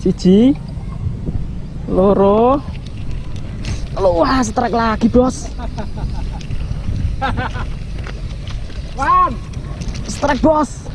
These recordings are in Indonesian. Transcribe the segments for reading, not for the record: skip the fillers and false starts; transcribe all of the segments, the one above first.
Siji, loro, wah strike lagi bos. Wan, Strike bos.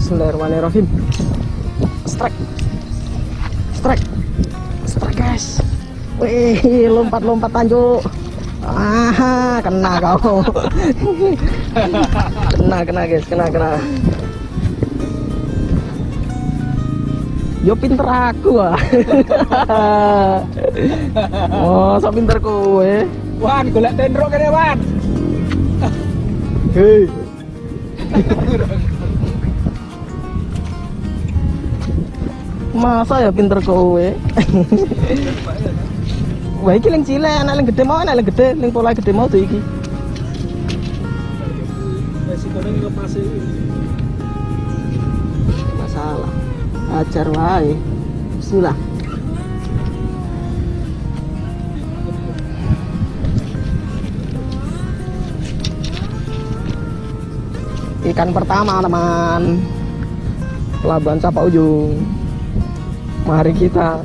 Bismillahirrahmanirrahim. Strike guys. Wih, lompat tanjuk. Kena kau. kena guys, kena. Yo pinter aku ah. Oh, so pinter kowe. Wan, golek tendrok kene, Wan. Hei. Masa ya pinter kowe. Wah iki ling cilik, anak ling gede mau, anak ling gede, ling pola gede mau tuh iki. Resikone lepas iki. Masalah. Ajar wae. Bismillah. Ikan pertama teman. Pelabuhan Capa Ujung. Mari kita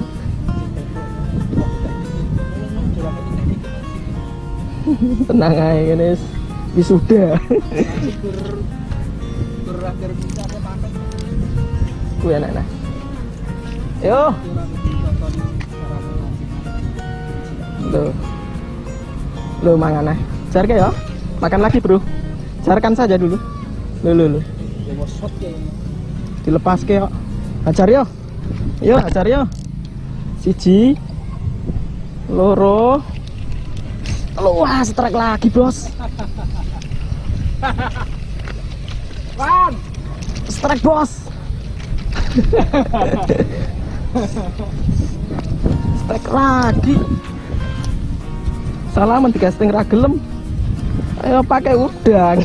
tenang aja guys, wisuda. Kuwi enak. Yo. Lo mangan ah. Jar ke ya? Makan lagi, Bro. Jarkan saja dulu. Lo. Dilepas ke yo. Ajar yo. Yo, ajar yo. Siji, loro, wah strike lagi bos. Wan, Strike bos. Strike lagi. Salaman dikasting ra gelem. Ayo pakai udang.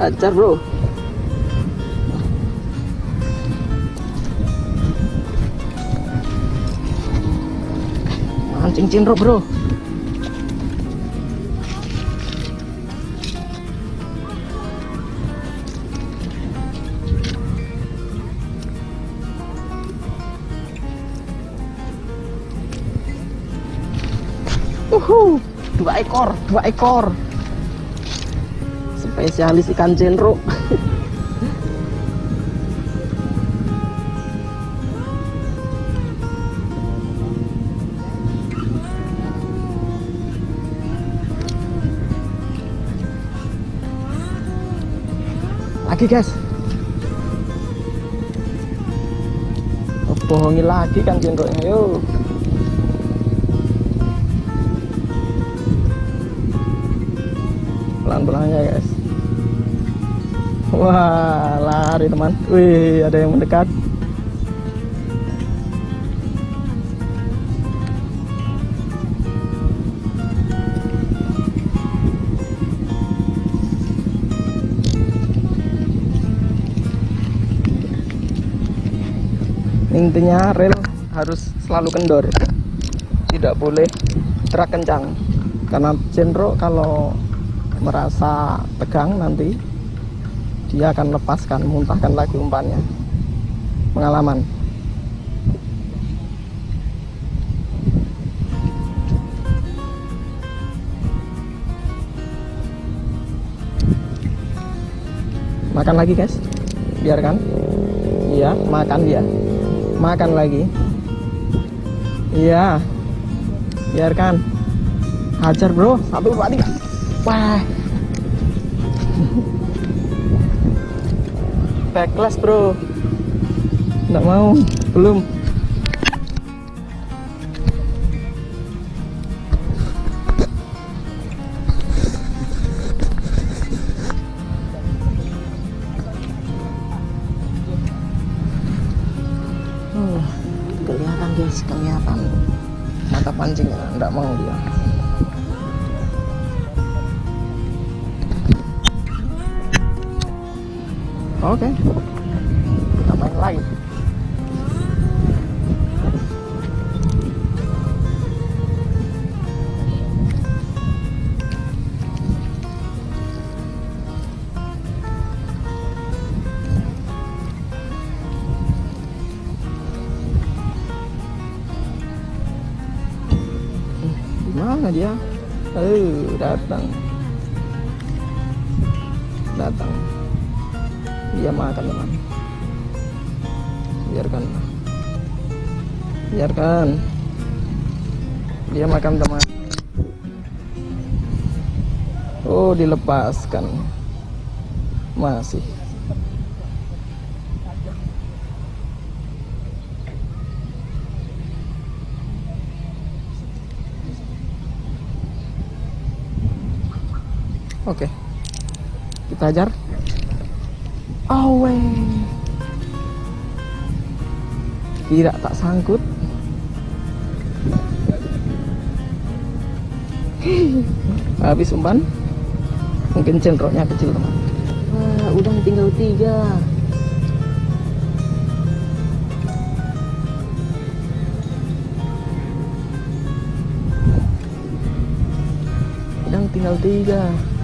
Ajar bro. Mancing cinro bro. Dua ekor. Spesialis ikan cinro. Lagi guys. Bohongi lagi kan cinronya, yuk. Pelan-pelan ya guys. Wah, lari teman. Wih, ada yang mendekat. Intinya rel harus selalu kendor, tidak boleh gerak kencang, karena cinro kalau merasa tegang nanti dia akan lepaskan, muntahkan lagi umpannya. Pengalaman. Makan lagi guys, biarkan. Iya, makan dia. Makan lagi. Iya, biarkan. Hajar bro, 1, 2, 3. Wah. Backlash bro. Nggak mau, belum. guys, kelihatan mata pancingnya, enggak mau dia. Oke, kita main lagi. Mana dia? Datang. Dia makan teman. Biarkan. Dia makan teman. Oh, dilepaskan. Masih. Oke, kita ajar. Away. Tidak tak sangkut. Habis umpan. Mungkin cendroknya kecil teman. Wah, udang tinggal 3. Udang tinggal 3.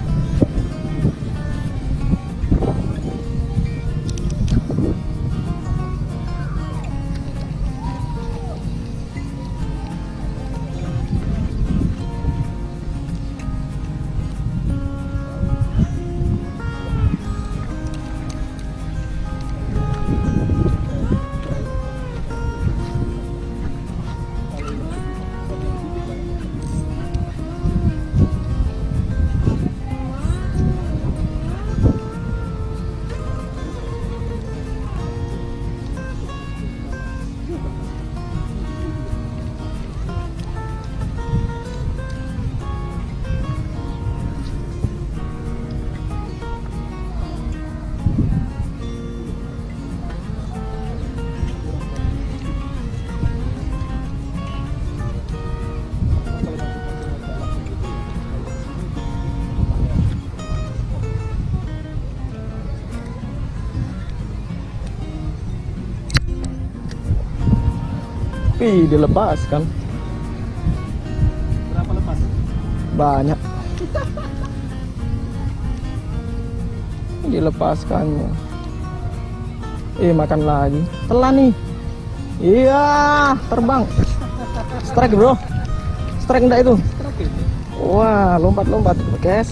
Wih, dilepaskan. Berapa lepas? Banyak. Dilepaskannya. Makan lagi. Telan nih. Iya, terbang. Strike bro. Strike enggak itu? Wah, lompat-lompat guys.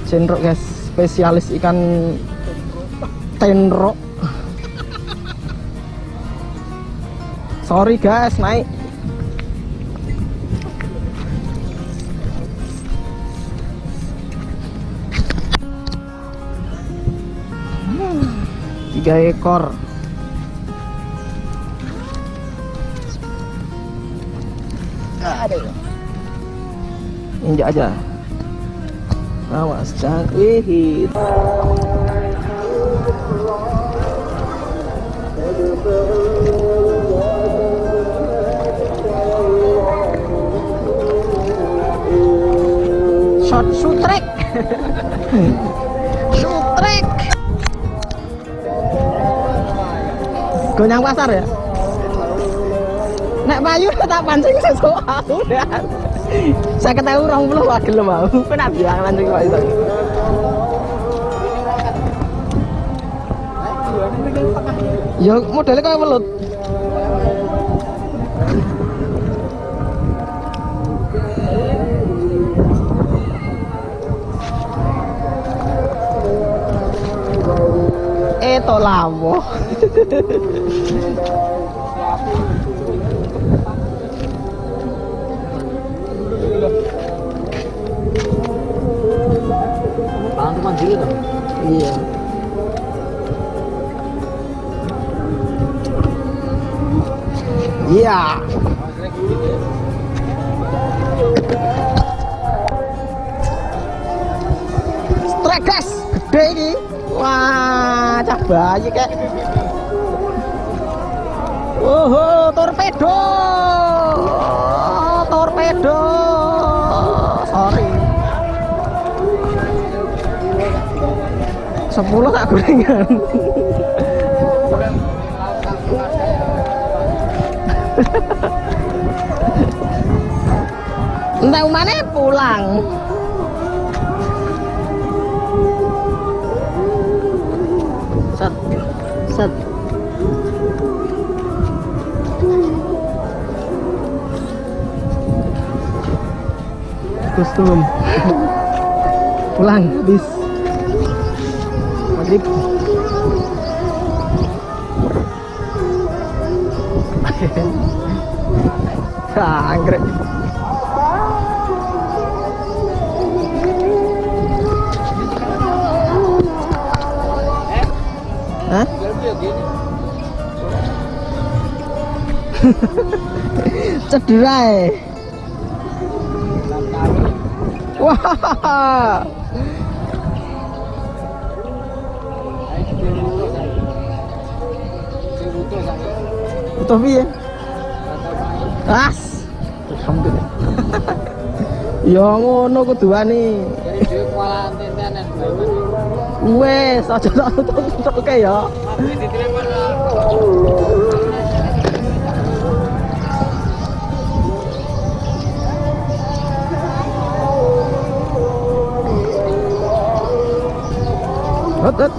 Cendrok guys, spesialis ikan tenrok. Sorry guys, naik. Tiga ekor. Aduh. Injak aja. Awas, jangan. Shot sutrek. Sutrek. Gonyang pasar ya? Nek payu tak pancing sesuk aku ya. Saya ketahui 20 wae gelem mau. Kenapa bilang pancing kok itu? Ya modelnya kayak welut. To lawo. Bang tuh mandiri dong. Iya. Iya. Strike guys, gede ini. Wah, cah bayi kek. Oh, torpedo. Torpedo. Sorry. 10 tak gorengan. Entah mana pulang. Set, set. Kostum. Pulang bis. Maghrib. Anggrek. Hah? Cedera ya? Wah. Butuh piye? As. Alhamdulillah. Ya ngono kuduane. Wes aja tak tutup-tutup ya. Hot.